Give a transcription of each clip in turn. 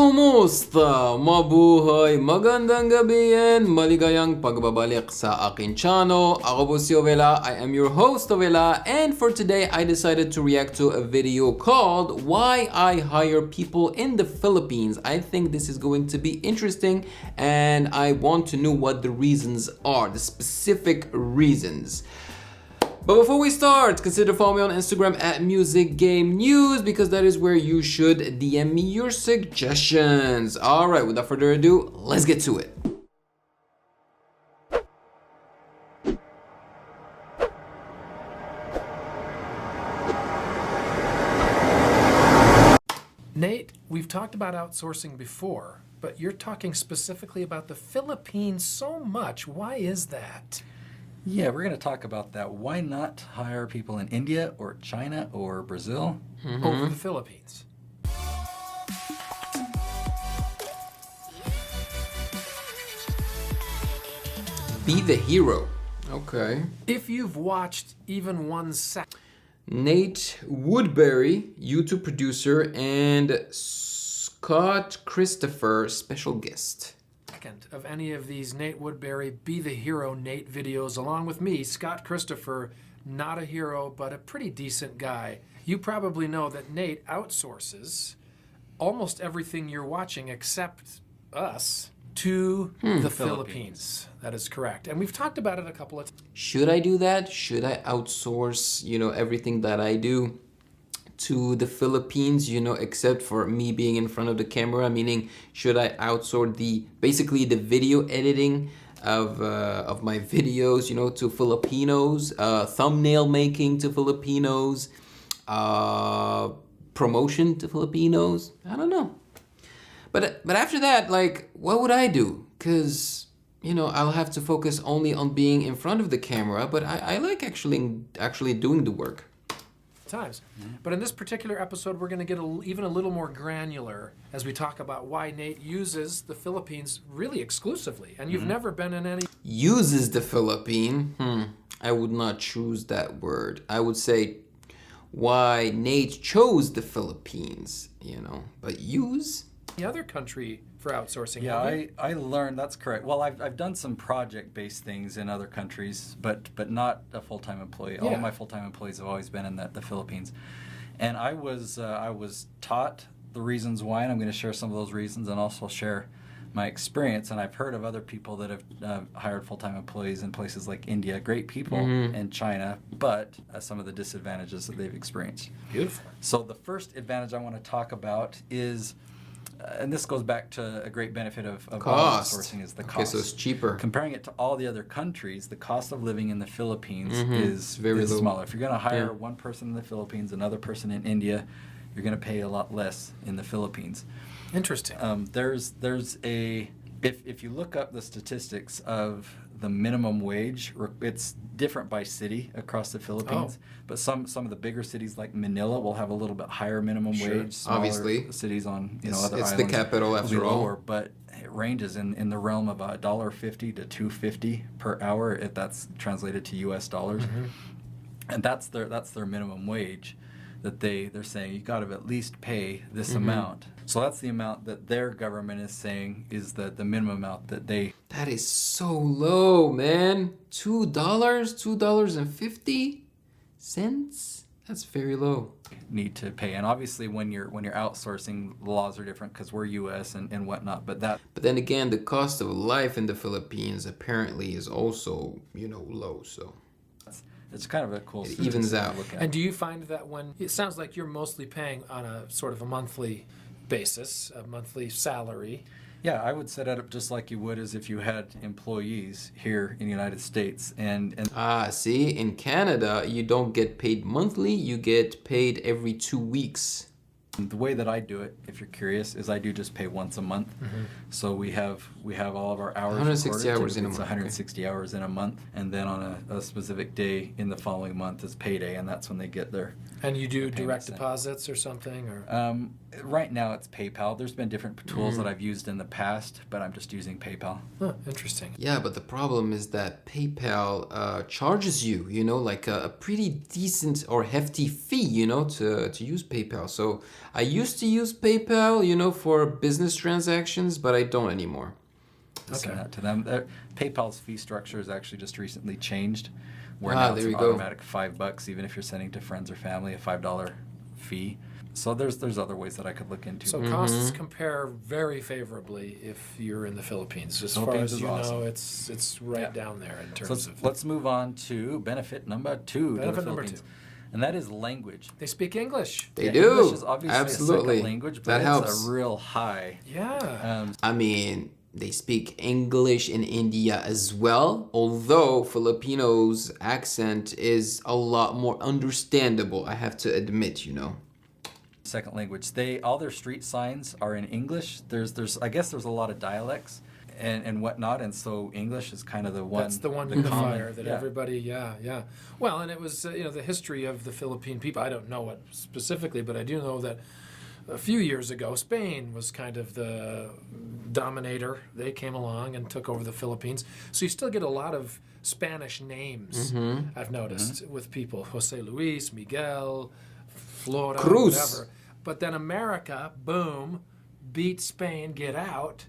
Kumusta? Mabuhay, magandang gabi, and maligayang pagbabalik sa aking channel. Ako po si Ovela. I am your host, Ovela, and for today, I decided to react to a video called Why I Hire People in the Philippines. I think this is going to be interesting, and I want to know what the reasons are, the specific reasons. But before we start, consider following me on Instagram at Music Game News because that is where you should DM me your suggestions. Alright, without further ado, let's get to it. Nate, we've talked about outsourcing before, but you're talking specifically about the Philippines so much. Why is that? Yeah, we're going to talk about that. Why not hire people in India or China or Brazil Over the Philippines? Be the hero. Okay. If you've watched even 1 second Nate Woodbury, YouTube producer, and Scott Christopher, special guest. of any of these Nate Woodbury Be the Hero Nate videos, along with me, Scott Christopher, not a hero, but a pretty decent guy, you probably know that Nate outsources almost everything you're watching except us to the Philippines. That is correct. And we've talked about it a couple of times. Should I do that? Should I outsource, everything that I do to the Philippines, except for me being in front of the camera? Meaning, should I outsource basically the video editing of my videos, to Filipinos, thumbnail making to Filipinos, promotion to Filipinos? I don't know. But after that, what would I do? Because, I'll have to focus only on being in front of the camera, but I like actually doing the work. Times. But in this particular episode, we're going to get even a little more granular as we talk about why Nate uses the Philippines really exclusively. And you've never been in any... Uses the Philippine? I would not choose that word. I would say why Nate chose the Philippines, But use? The other country for outsourcing. Yeah, I learned, that's correct. Well, I've done some project-based things in other countries, but not a full-time employee. Yeah. All of my full-time employees have always been in the Philippines. And I was taught the reasons why, and I'm going to share some of those reasons and also share my experience. And I've heard of other people that have hired full-time employees in places like India, great people, and China, but some of the disadvantages that they've experienced. Beautiful. So the first advantage I want to talk about is, and this goes back to a great benefit of cost. Outsourcing, is the cost. Okay, so it's cheaper. Comparing it to all the other countries, the cost of living in the Philippines is very low. smaller. If you're going to hire one person in the Philippines, another person in India, you're going to pay a lot less in the Philippines. Interesting. If you look up the statistics of the minimum wage, it's different by city across the Philippines. But some of the bigger cities like Manila will have a little bit higher minimum wage. Smaller obviously. Cities on other it's islands the capital will be after all. lower, but it ranges in the realm of $1.50 to $2.50 per hour if that's translated to U.S. dollars, and that's their minimum wage. That they're saying you got to at least pay this amount. So that's the amount that their government is saying is the minimum amount that they... That is so low, man. $2.50? That's very low. Need to pay. And obviously when you're outsourcing, the laws are different because we're U.S. and whatnot. But then again, the cost of life in the Philippines apparently is also, low. So it's kind of a cool... It evens out. Look at. And do you find that when... It sounds like you're mostly paying on a sort of a monthly basis, a monthly salary. Yeah, I would set it up just like you would as if you had employees here in the United States. See, in Canada, you don't get paid monthly, you get paid every 2 weeks. The way that I do it, if you're curious, is I do just pay once a month. So we have all of our hours 160 recorded. hours in a It's month. 160 hours in a month, and then on a specific day in the following month is payday, and that's when they get their... And you do direct sent. deposits or something? Or Right now it's PayPal. There's been different tools that I've used in the past, but I'm just using PayPal. Huh, interesting. Yeah, but the problem is that PayPal charges you, like a pretty decent or hefty fee, to use PayPal. So I used to use PayPal, for business transactions, but I don't anymore. Send that to them. PayPal's fee structure has actually just recently changed, where Ah, now it's there an you go. automatic $5, even if you're sending to friends or family, a $5 fee. So there's other ways that I could look into. So costs compare very favorably if you're in the Philippines. As far Philippines as is you awesome. know, it's right down there in terms of. Let's move on to benefit number 2 to the Benefit number Philippines. 2. And that is language. They speak English. They Yeah, do. English is obviously Absolutely. a second language, but That it's helps. a real high. Yeah. I mean, they speak English in India as well, although Filipinos' accent is a lot more understandable, I have to admit. Second language. All their street signs are in English. I guess there's a lot of dialects and whatnot, and so English is kind of the one. That's the one common, unifier that everybody, yeah. Well, and it was, the history of the Philippine people. I don't know it specifically, but I do know that a few years ago, Spain was kind of the dominator. They came along and took over the Philippines. So you still get a lot of Spanish names, I've noticed, with people. Jose Luis, Miguel, Flora, Cruz. whatever. But then America, boom, beat Spain, get out.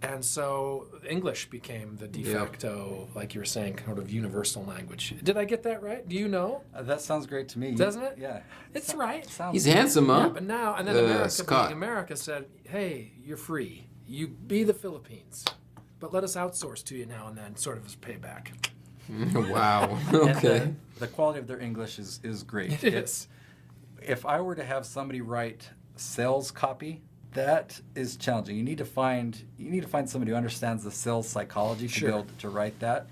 And so English became the de facto, like you were saying, kind of universal language. Did I get that right? Do you know? That sounds great to me. Doesn't it? Yeah. It's right. Sounds He's handsome, huh? Yeah, but now, and then America, Scott. being America said, hey, you're free. You be the Philippines. But let us outsource to you now and then, sort of as payback. Wow. And Okay. the quality of their English is great. It is. If I were to have somebody write sales copy, that is challenging. You need to find somebody who understands the sales psychology to be able to write that.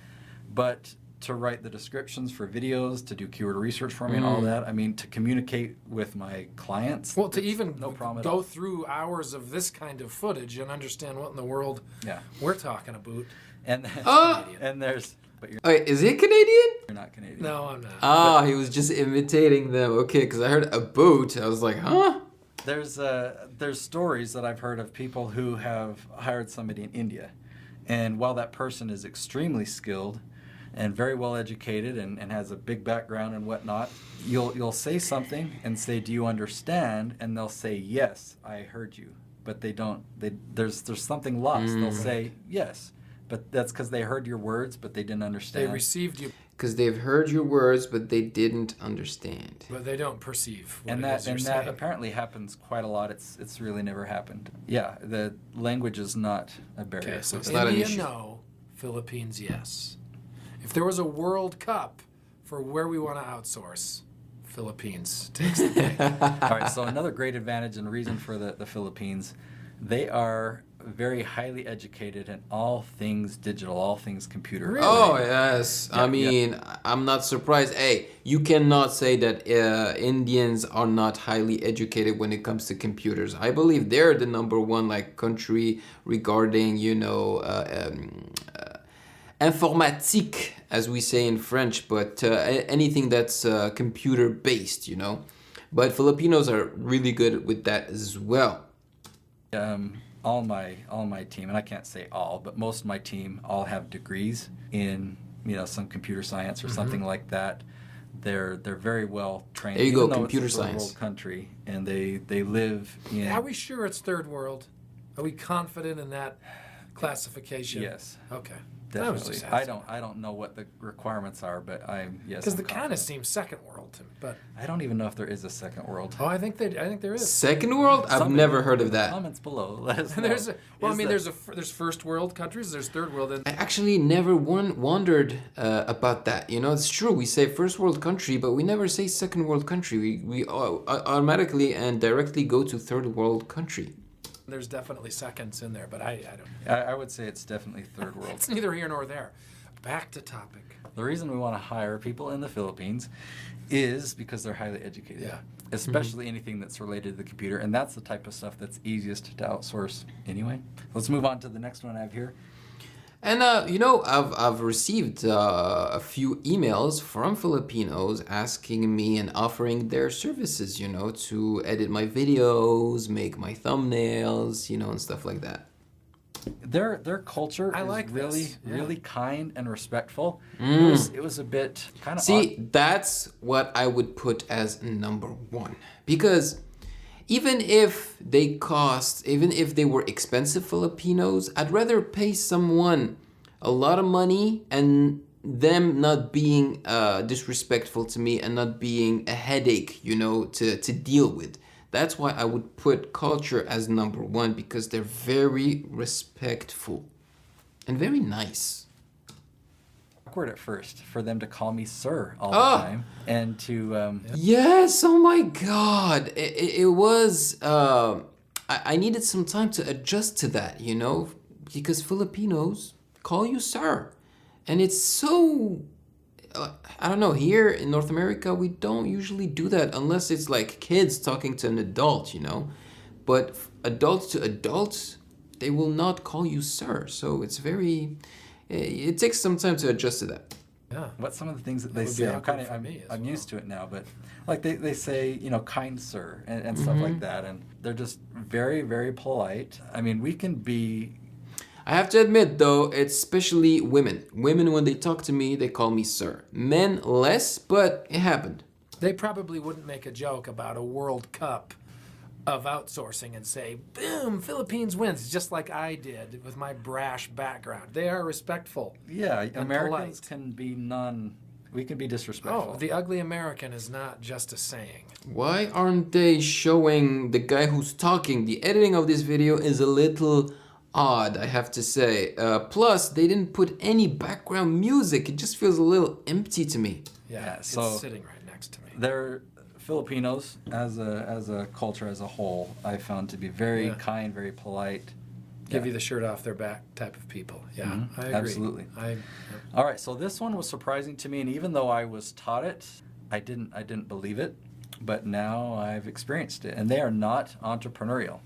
But to write the descriptions for videos, to do keyword research for me and all that, I mean, to communicate with my clients. Well, to even no problem at go all. through hours of this kind of footage and understand what in the world Yeah. we're talking about. And and there's but Wait, is he Canadian? you're not Canadian. No, I'm not. Ah, he was just imitating them. Okay, because I heard a boot. I was like, huh? There's stories that I've heard of people who have hired somebody in India, and while that person is extremely skilled and very well educated and has a big background and whatnot, you'll say something and say, "Do you understand?" And they'll say, "Yes, I heard you," but they don't. There's something lost. They'll say yes, but that's because they heard your words, but they didn't understand. They received you, Because they've heard your words, but they didn't understand. but they don't perceive what and it is you're that saying. apparently happens quite a lot. It's really never happened. Yeah, the language is not a barrier. Okay, so It's not an India, issue. no. Philippines, yes. If there was a World Cup for where we want to outsource, Philippines takes the cake. All right, so another great advantage and reason for the Philippines, they are very highly educated in all things digital, all things computer. Really? Oh, yes. Yeah, I mean, I'm not surprised. Hey, you cannot say that Indians are not highly educated when it comes to computers. I believe they're the number one country regarding, informatique, as we say in French, but anything that's computer based, But Filipinos are really good with that as well. All my team, and I can't say all, but most of my team all have degrees in some computer science or something like that. They're very well trained. There you go, even though computer it's a third science. world country, and they live in. Are we sure it's third world? Are we confident in that classification? Yes. Okay. I was Definitely. just I asking. don't know what the requirements are, but yes. Because I'm the kind of confident. seems second world to me, but I don't even know if there is a second world. I think there is. Second world? I've Somebody never heard of that. Comments below. Let us know. There's Is there's first world countries, there's third world, and I actually never wondered about that. It's true. We say first world country, but we never say second world country. We automatically and directly go to third world country. there's definitely seconds in there, but I don't. I would say it's definitely third world. It's neither here nor there. Back to topic. The reason we want to hire people in the Philippines is because they're highly educated. Yeah. Especially anything that's related to the computer, and that's the type of stuff that's easiest to outsource anyway. Let's move on to the next one I have here. And I've received a few emails from Filipinos asking me and offering their services, to edit my videos, make my thumbnails, and stuff like that. Their culture I is like really this. Yeah. really kind and respectful. It was a bit kind of See, that's what I would put as number one. Because even if they were expensive Filipinos, I'd rather pay someone a lot of money and them not being disrespectful to me and not being a headache, to deal with. That's why I would put culture as number one, because they're very respectful and very nice. Awkward at first for them to call me sir all the time, and to Yes, oh my God. It was, I needed some time to adjust to that, because Filipinos call you sir. And it's so, I don't know, here in North America, we don't usually do that unless it's like kids talking to an adult, But adults to adults, they will not call you sir. So it's it takes some time to adjust to that. Yeah. What's some of the things that they say? I'm used to it now, but like they say, kind sir and stuff like that. And they're just very, very polite. I mean, we can be... I have to admit, though, especially women. Women, when they talk to me, they call me sir. Men, less, but it happened. They probably wouldn't make a joke about a World Cup of outsourcing and say, boom, Philippines wins, just like I did with my brash background. They are respectful. Yeah, and Americans polite. can be we can be disrespectful. Oh, the ugly American is not just a saying. Why aren't they showing the guy who's talking? The editing of this video is a little odd, I have to say. Plus, they didn't put any background music. It just feels a little empty to me. Yeah, so it's sitting right next to me. They're Filipinos as a culture as a whole, I found to be very kind, very polite. Give you the shirt off their back type of people. Yeah, I agree. Absolutely. All right, so this one was surprising to me, and even though I was taught it, I didn't believe it, but now I've experienced it, and they are not entrepreneurial.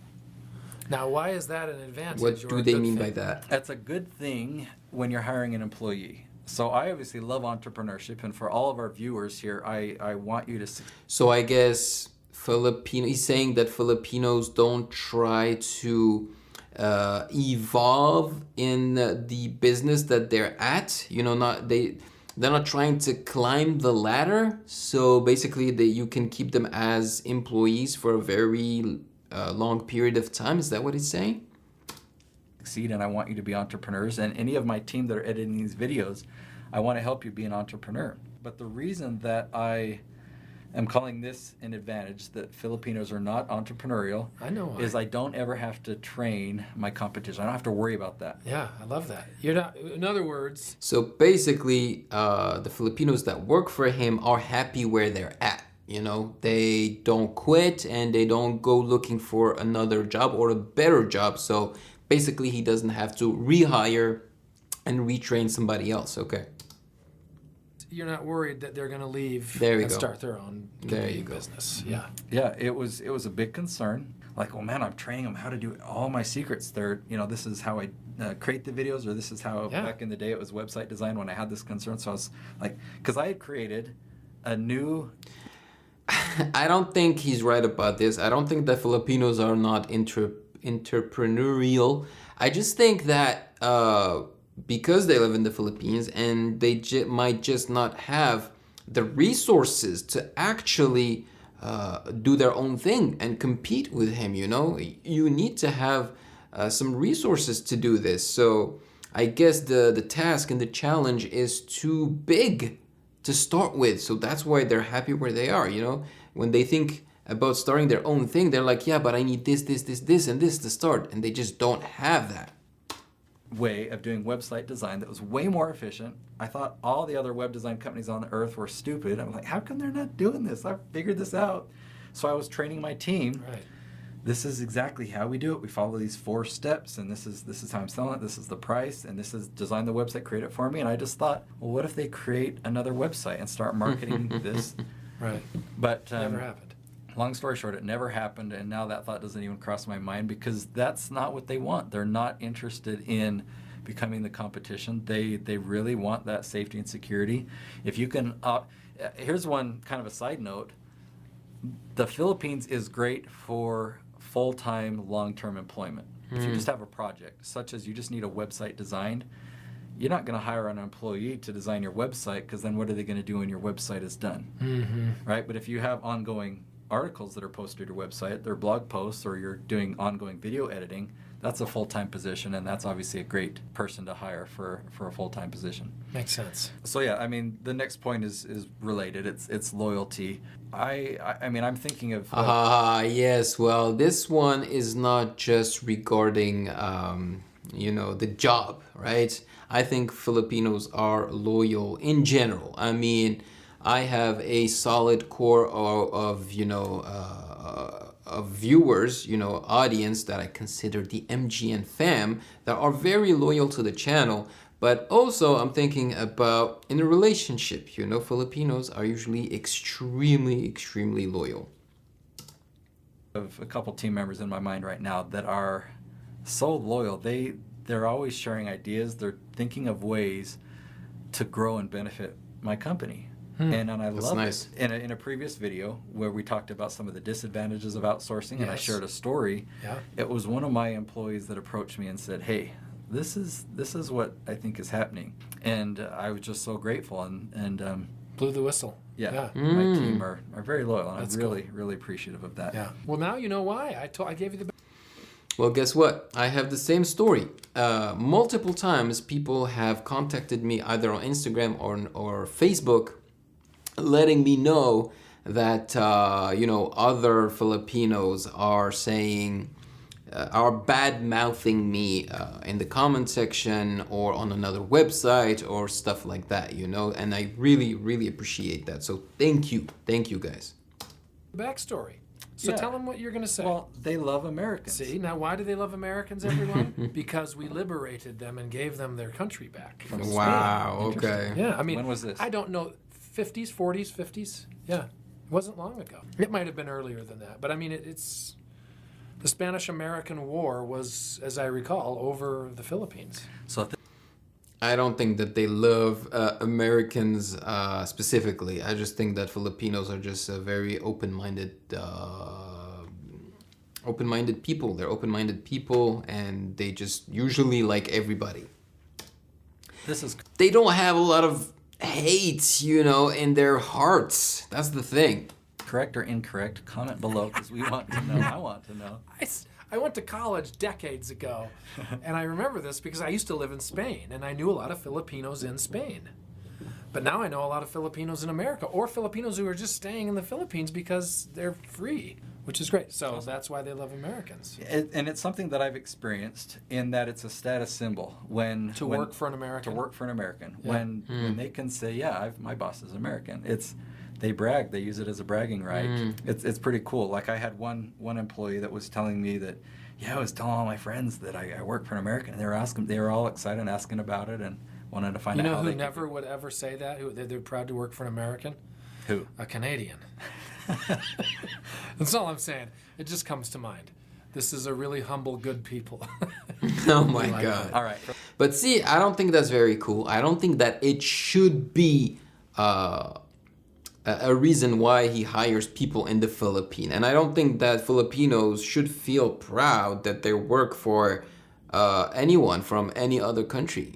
Now, why is that an advantage? What do they mean by that? That's a good thing when you're hiring an employee. So I obviously love entrepreneurship, and for all of our viewers here, I want you to see. So I guess he's saying that Filipinos don't try to evolve in the business that they're at. They're not trying to climb the ladder. So basically, you can keep them as employees for a very long period of time. Is that what it's saying? Succeed, and I want you to be entrepreneurs, and any of my team that are editing these videos, I want to help you be an entrepreneur. But the reason that I am calling this an advantage, that Filipinos are not entrepreneurial, is I don't ever have to train my competition. I don't have to worry about that. Yeah, I love that. You're not, in other words... So basically, the Filipinos that work for him are happy where they're at. They don't quit and they don't go looking for another job or a better job. So basically, he doesn't have to rehire and retrain somebody else. Okay. You're not worried that they're going to leave start their own business. Yeah. Yeah, it was a big concern. Like, well, man, I'm training them how to do all my secrets. This is how I create the videos, or this is how back in the day it was website design when I had this concern. So I was like, because I had created a new... I don't think he's right about this. I don't think that Filipinos are not entrepreneurial. I just think that because they live in the Philippines and they might just not have the resources to actually do their own thing and compete with him, You need to have some resources to do this. So I guess the task and the challenge is too big to start with. So that's why they're happy where they are, When they think about starting their own thing, they're like, yeah, but I need this, and this to start. And they just don't have that way of doing website design that was way more efficient. I thought all the other web design companies on the earth were stupid. I'm like, how come they're not doing this? I figured this out. So I was training my team. Right. This is exactly how we do it. We follow these 4 steps, and this is how I'm selling it. This is the price, and this is design the website, create it for me. And I just thought, well, what if they create another website and start marketing this? Right. But never happened. Long story short, it never happened, and now that thought doesn't even cross my mind because that's not what they want. They're not interested in becoming the competition. They really want that safety and security. If you can, here's one kind of a side note. The Philippines is great for full-time, long-term employment. If you just have a project, such as you just need a website designed, you're not going to hire an employee to design your website because then what are they going to do when your website is done? Right? But if you have ongoing articles that are posted to your website, they're blog posts, or you're doing ongoing video editing, that's a full-time position, and that's obviously a great person to hire for a full-time position. Makes sense. So yeah, I mean, the next point is related. It's loyalty. I mean, I'm thinking of Yes, well, this one is not just regarding the job, right? I think Filipinos are loyal in general. I mean, I have a solid core of viewers, audience that I consider the MGN fam that are very loyal to the channel. But also I'm thinking about in a relationship, Filipinos are usually extremely, extremely loyal. Of a couple team members in my mind right now that are so loyal. They're always sharing ideas. They're thinking of ways to grow and benefit my company. And I love nice. it. In a previous video where we talked about some of the disadvantages of outsourcing, and I shared a story. Yeah. It was one of my employees that approached me and said, "Hey, this is what I think is happening," and I was just so grateful and blew the whistle. yeah. My team are very loyal, and That's I'm really appreciative of that. Yeah. Well, now you know why. I gave you the. Well, guess what? I have the same story. Multiple times people have contacted me either on Instagram or Facebook, letting me know that other Filipinos are saying are bad mouthing me in the comment section or on another website or stuff like that, and I really appreciate that. So thank you guys. Backstory. So Yeah. tell them what you're going to say. Well, they love Americans. See, now why do they love Americans, everyone? Because we liberated them and gave them their country back. From Spain. Wow. Okay. Yeah, I mean, When was this? I don't know, 50s, 40s, 50s. Yeah, it wasn't long ago. It might have been earlier than that, but I mean, it's the Spanish-American War was, as I recall, over the Philippines. So I don't think that they love Americans specifically. I just think that Filipinos are just a very open-minded people. They're open-minded people, and they just usually like everybody. They don't have a lot of hate, in their hearts. That's the thing. correct or incorrect? Comment below because we want to know. I want to know. I went to college decades ago, and I remember this because I used to live in Spain, and I knew a lot of Filipinos in Spain. But now I know a lot of Filipinos in America, or Filipinos who are just staying in the Philippines because they're free, which is great. So that's why they love Americans. And it's something that I've experienced in that it's a status symbol when Work for an American. To work for an American. Yeah. When they can say, yeah, my boss is American. They brag. They use it as a bragging right. It's pretty cool. Like I had one employee that was telling me that, I was telling all my friends that I work for an American. And they were all excited and asking about it and wanted to find out how who they never would ever say that? They're proud to work for an American? Who? A Canadian. That's all I'm saying. It just comes to mind. This is a really humble, good people. Oh my God. All right. But see, I don't think that's very cool. I don't think that it should be a reason why he hires people in the Philippines. And I don't think that Filipinos should feel proud that they work for anyone from any other country,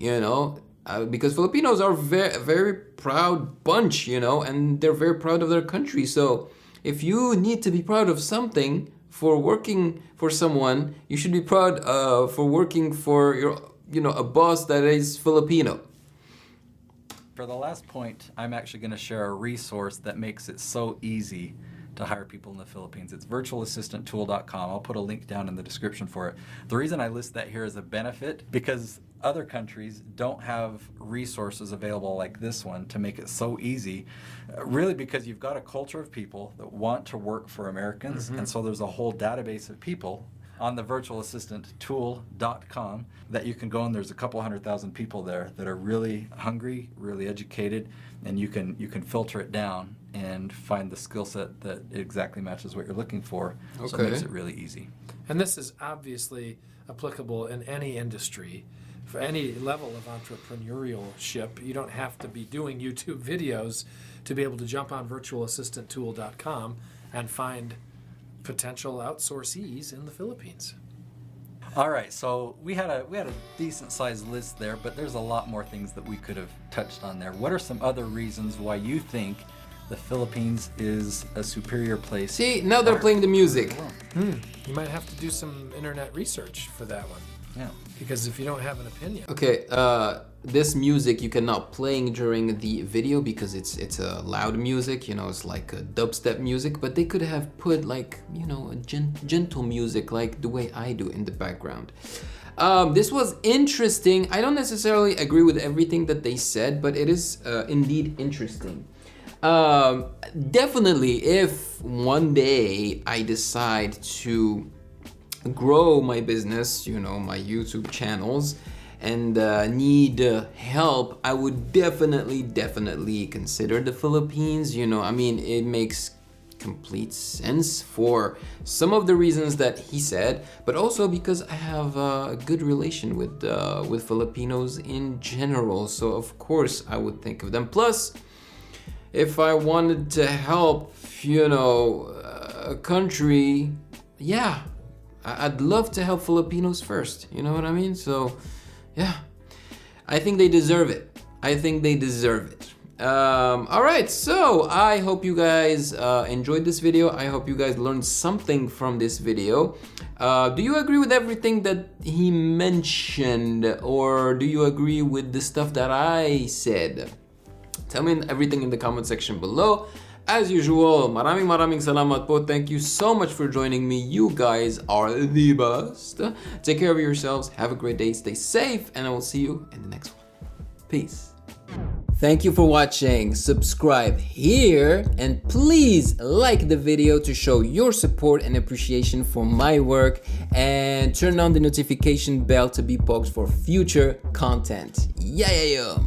because Filipinos are very, very proud bunch, and they're very proud of their country. So if you need to be proud of something for working for someone, you should be proud for working for a boss that is Filipino. For the last point, I'm actually going to share a resource that makes it so easy to hire people in the Philippines. It's virtualassistanttool.com. I'll put a link down in the description for it. The reason I list that here as a benefit, because other countries don't have resources available like this one to make it so easy, really because you've got a culture of people that want to work for Americans, and so there's a whole database of people on the virtualassistanttool.com that you can go, and there's a couple 100,000 people there that are really hungry, really educated, and you can filter it down and find the skill set that exactly matches what you're looking for. Okay. So it makes it really easy. And this is obviously applicable in any industry. For any level of entrepreneurship, you don't have to be doing YouTube videos to be able to jump on virtualassistanttool.com and find potential outsourcees in the Philippines. All right, so we had a decent sized list there, but there's a lot more things that we could have touched on there. What are some other reasons why you think the Philippines is a superior place. See, now they're playing the music. You might have to do some internet research for that one. Yeah. Because if you don't have an opinion. Okay, this music you cannot playing during the video because it's a loud music, you know, it's like a dubstep music, but they could have put like, you know, a gentle music like the way I do in the background. This was interesting. I don't necessarily agree with everything that they said, but it is indeed interesting. Definitely, if one day I decide to grow my business, you know, my YouTube channels, and need help, I would definitely consider the Philippines. You know, I mean, it makes complete sense for some of the reasons that he said, but also because I have a good relation with Filipinos in general. So of course I would think of them. Plus, if I wanted to help, you know, a country, yeah, I'd love to help Filipinos first. You know what I mean? So, yeah, I think they deserve it. All right, so I hope you guys enjoyed this video. I hope you guys learned something from this video. Do you agree with everything that he mentioned, or do you agree with the stuff that I said? Tell me everything in the comment section below. As usual, maraming salamat po. Thank you so much for joining me. You guys are the best. Take care of yourselves. Have a great day. Stay safe, and I will see you in the next one. Peace. Thank you for watching. Subscribe here, and please like the video to show your support and appreciation for my work, and turn on the notification bell to be poked for future content. Yeah.